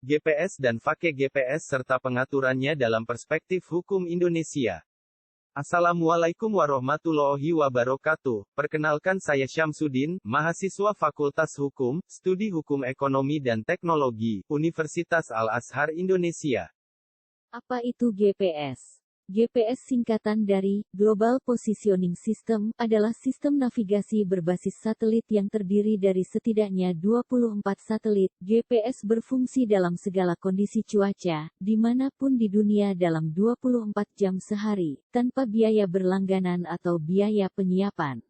GPS dan fake GPS serta pengaturannya dalam perspektif hukum Indonesia. Assalamualaikum warahmatullahi wabarakatuh. Perkenalkan saya Syamsuddin, mahasiswa Fakultas Hukum, Studi Hukum Ekonomi dan Teknologi, Universitas Al-Azhar Indonesia. Apa itu GPS? GPS singkatan dari Global Positioning System adalah sistem navigasi berbasis satelit yang terdiri dari setidaknya 24 satelit. GPS berfungsi dalam segala kondisi cuaca, dimanapun di dunia dalam 24 jam sehari, tanpa biaya berlangganan atau biaya penyiapan.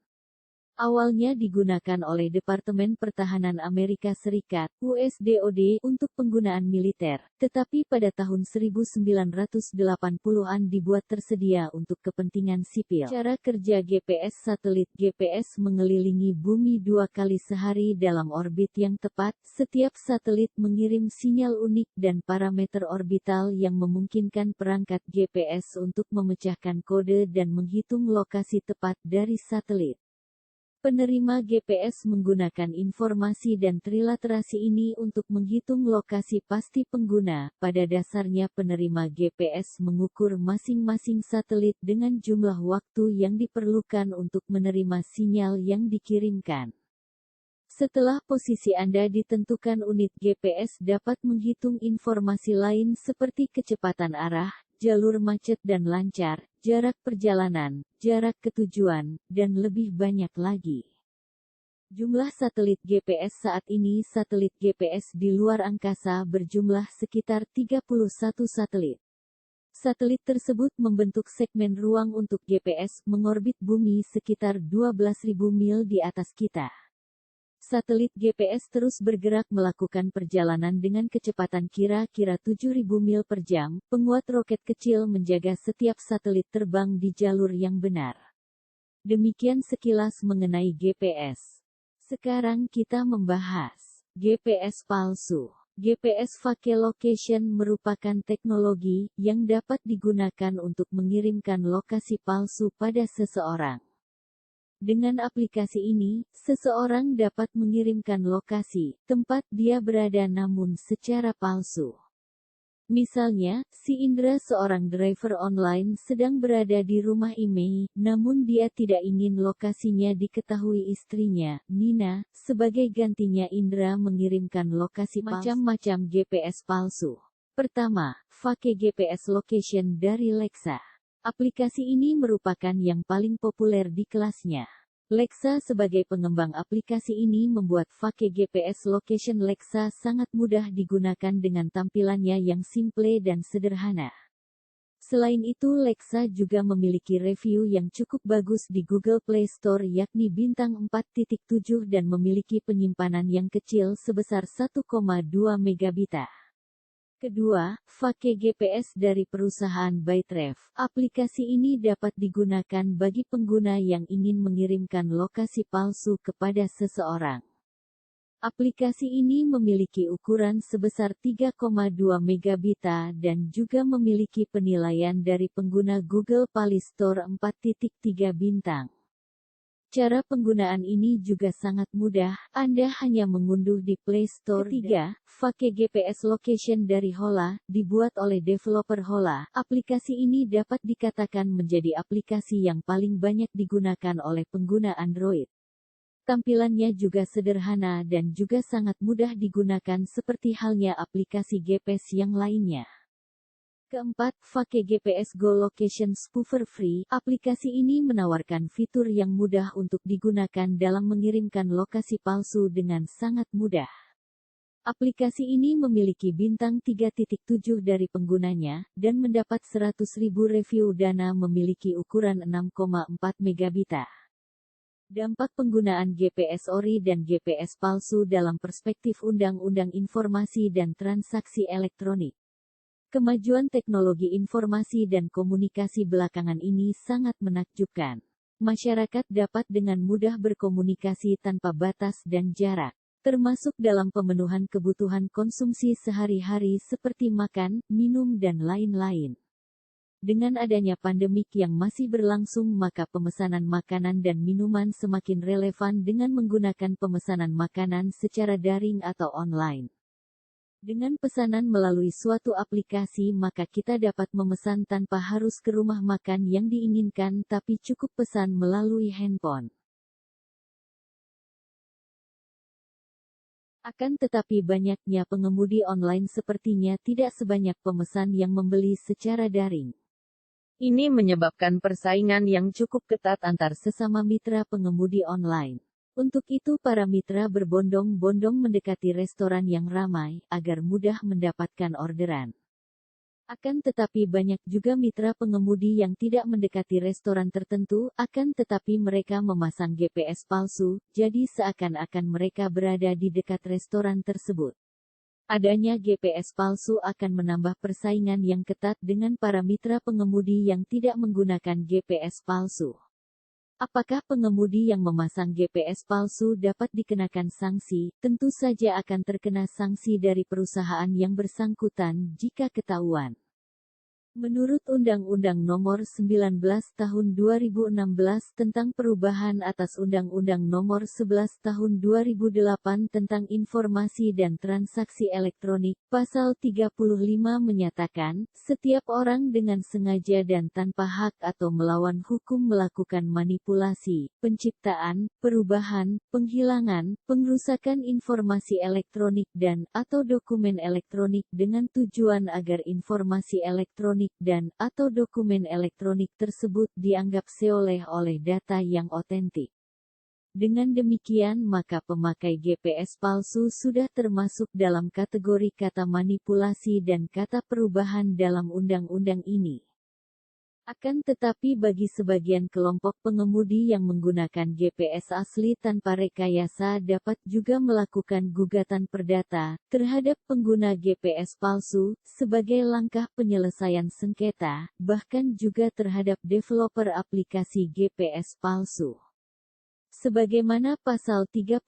Awalnya digunakan oleh Departemen Pertahanan Amerika Serikat, USDOD, untuk penggunaan militer, tetapi pada tahun 1980-an dibuat tersedia untuk kepentingan sipil. Cara kerja GPS satelit. GPS mengelilingi bumi 2 kali sehari dalam orbit yang tepat. Setiap satelit mengirim sinyal unik dan parameter orbital yang memungkinkan perangkat GPS untuk memecahkan kode dan menghitung lokasi tepat dari satelit. Penerima GPS menggunakan informasi dan trilaterasi ini untuk menghitung lokasi pasti pengguna. Pada dasarnya penerima GPS mengukur masing-masing satelit dengan jumlah waktu yang diperlukan untuk menerima sinyal yang dikirimkan. Setelah posisi Anda ditentukan, unit GPS dapat menghitung informasi lain seperti kecepatan arah, jalur macet dan lancar, jarak perjalanan, jarak ke tujuan, dan lebih banyak lagi. Jumlah satelit GPS saat ini. Satelit GPS di luar angkasa berjumlah sekitar 31 satelit. Satelit tersebut membentuk segmen ruang untuk GPS, mengorbit bumi sekitar 12.000 mil di atas kita. Satelit GPS terus bergerak melakukan perjalanan dengan kecepatan kira-kira 7.000 mil per jam. Penguat roket kecil menjaga setiap satelit terbang di jalur yang benar. Demikian sekilas mengenai GPS. Sekarang kita membahas GPS palsu. GPS fake location merupakan teknologi yang dapat digunakan untuk mengirimkan lokasi palsu pada seseorang. Dengan aplikasi ini, seseorang dapat mengirimkan lokasi tempat dia berada namun secara palsu. Misalnya, si Indra, seorang driver online, sedang berada di rumah Imei, namun dia tidak ingin lokasinya diketahui istrinya, Nina. Sebagai gantinya Indra mengirimkan lokasi palsu. Macam-macam GPS palsu. Pertama, fake GPS location dari Lexa. Aplikasi ini merupakan yang paling populer di kelasnya. Lexa sebagai pengembang aplikasi ini membuat fake GPS location. Lexa sangat mudah digunakan dengan tampilannya yang simple dan sederhana. Selain itu, Lexa juga memiliki review yang cukup bagus di Google Play Store, yakni bintang 4.7, dan memiliki penyimpanan yang kecil sebesar 1,2 megabita. Kedua, fake GPS dari perusahaan Bytref. Aplikasi ini dapat digunakan bagi pengguna yang ingin mengirimkan lokasi palsu kepada seseorang. Aplikasi ini memiliki ukuran sebesar 3,2 megabita dan juga memiliki penilaian dari pengguna Google Play Store 4.3 bintang. Cara penggunaan ini juga sangat mudah, Anda hanya mengunduh di Play Store. Ketiga, fake GPS location dari Hola, dibuat oleh developer Hola. Aplikasi ini dapat dikatakan menjadi aplikasi yang paling banyak digunakan oleh pengguna Android. Tampilannya juga sederhana dan juga sangat mudah digunakan seperti halnya aplikasi GPS yang lainnya. Keempat, fake GPS Go Location Spoofer Free. Aplikasi ini menawarkan fitur yang mudah untuk digunakan dalam mengirimkan lokasi palsu dengan sangat mudah. Aplikasi ini memiliki bintang 3.7 dari penggunanya, dan mendapat 100.000 review. Dana memiliki ukuran 6,4 megabita. Dampak penggunaan GPS ori dan GPS palsu dalam perspektif Undang-Undang Informasi dan Transaksi Elektronik. Kemajuan teknologi informasi dan komunikasi belakangan ini sangat menakjubkan. Masyarakat dapat dengan mudah berkomunikasi tanpa batas dan jarak, termasuk dalam pemenuhan kebutuhan konsumsi sehari-hari seperti makan, minum dan lain-lain. Dengan adanya pandemik yang masih berlangsung, maka pemesanan makanan dan minuman semakin relevan dengan menggunakan pemesanan makanan secara daring atau online. Dengan pesanan melalui suatu aplikasi maka kita dapat memesan tanpa harus ke rumah makan yang diinginkan tapi cukup pesan melalui handphone. Akan tetapi banyaknya pengemudi online sepertinya tidak sebanyak pemesan yang membeli secara daring. Ini menyebabkan persaingan yang cukup ketat antar sesama mitra pengemudi online. Untuk itu para mitra berbondong-bondong mendekati restoran yang ramai, agar mudah mendapatkan orderan. Akan tetapi banyak juga mitra pengemudi yang tidak mendekati restoran tertentu, akan tetapi mereka memasang GPS palsu, jadi seakan-akan mereka berada di dekat restoran tersebut. Adanya GPS palsu akan menambah persaingan yang ketat dengan para mitra pengemudi yang tidak menggunakan GPS palsu. Apakah pengemudi yang memasang GPS palsu dapat dikenakan sanksi? Tentu saja akan terkena sanksi dari perusahaan yang bersangkutan jika ketahuan. Menurut Undang-Undang Nomor 19 Tahun 2016 tentang perubahan atas Undang-Undang Nomor 11 Tahun 2008 tentang Informasi dan Transaksi Elektronik, Pasal 35 menyatakan, setiap orang dengan sengaja dan tanpa hak atau melawan hukum melakukan manipulasi, penciptaan, perubahan, penghilangan, pengrusakan informasi elektronik dan/atau dokumen elektronik dengan tujuan agar informasi elektronik dan/atau dokumen elektronik tersebut dianggap seoleh oleh data yang otentik. Dengan demikian maka pemakai GPS palsu sudah termasuk dalam kategori kata manipulasi dan kata perubahan dalam undang-undang ini. Akan tetapi bagi sebagian kelompok pengemudi yang menggunakan GPS asli tanpa rekayasa dapat juga melakukan gugatan perdata terhadap pengguna GPS palsu, sebagai langkah penyelesaian sengketa, bahkan juga terhadap developer aplikasi GPS palsu. Sebagaimana Pasal 38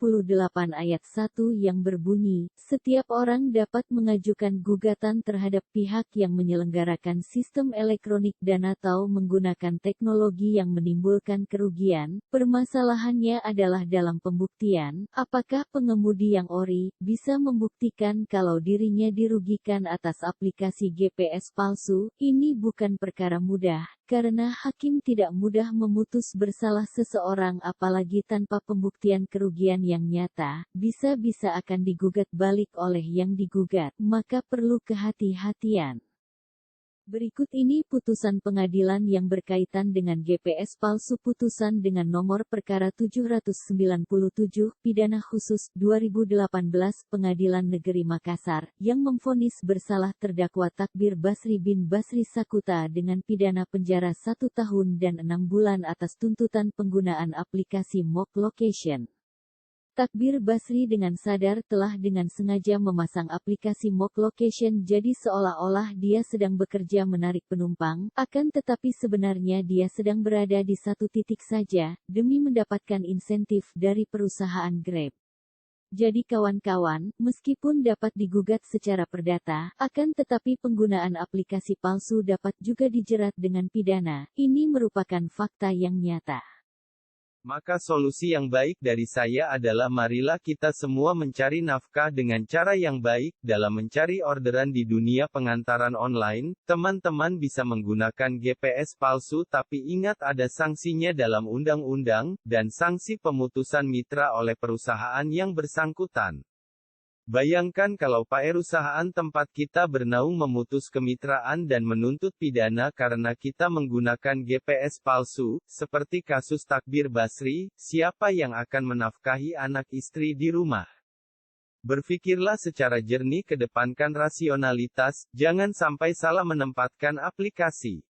Ayat 1 yang berbunyi, setiap orang dapat mengajukan gugatan terhadap pihak yang menyelenggarakan sistem elektronik dan/atau menggunakan teknologi yang menimbulkan kerugian. Permasalahannya adalah dalam pembuktian, apakah pengemudi yang ori bisa membuktikan kalau dirinya dirugikan atas aplikasi GPS palsu. Ini bukan perkara mudah, karena hakim tidak mudah memutus bersalah seseorang apalagi tanpa pembuktian kerugian yang nyata, bisa-bisa akan digugat balik oleh yang digugat, maka perlu kehati-hatian. Berikut ini putusan pengadilan yang berkaitan dengan GPS palsu. Putusan dengan nomor perkara 797, pidana khusus, 2018, Pengadilan Negeri Makassar, yang memvonis bersalah terdakwa Takbir Basri bin Basri Sakuta dengan pidana penjara 1 tahun dan 6 bulan atas tuntutan penggunaan aplikasi mock location. Takbir Basri dengan sadar telah dengan sengaja memasang aplikasi mock location jadi seolah-olah dia sedang bekerja menarik penumpang, akan tetapi sebenarnya dia sedang berada di satu titik saja, demi mendapatkan insentif dari perusahaan Grab. Jadi kawan-kawan, meskipun dapat digugat secara perdata, akan tetapi penggunaan aplikasi palsu dapat juga dijerat dengan pidana. Ini merupakan fakta yang nyata. Maka solusi yang baik dari saya adalah marilah kita semua mencari nafkah dengan cara yang baik. Dalam mencari orderan di dunia pengantaran online, teman-teman bisa menggunakan GPS palsu tapi ingat ada sanksinya dalam undang-undang, dan sanksi pemutusan mitra oleh perusahaan yang bersangkutan. Bayangkan kalau perusahaan tempat kita bernaung memutus kemitraan dan menuntut pidana karena kita menggunakan GPS palsu, seperti kasus Takbir Basri, siapa yang akan menafkahi anak istri di rumah? Berpikirlah secara jernih, kedepankan rasionalitas, jangan sampai salah menempatkan aplikasi.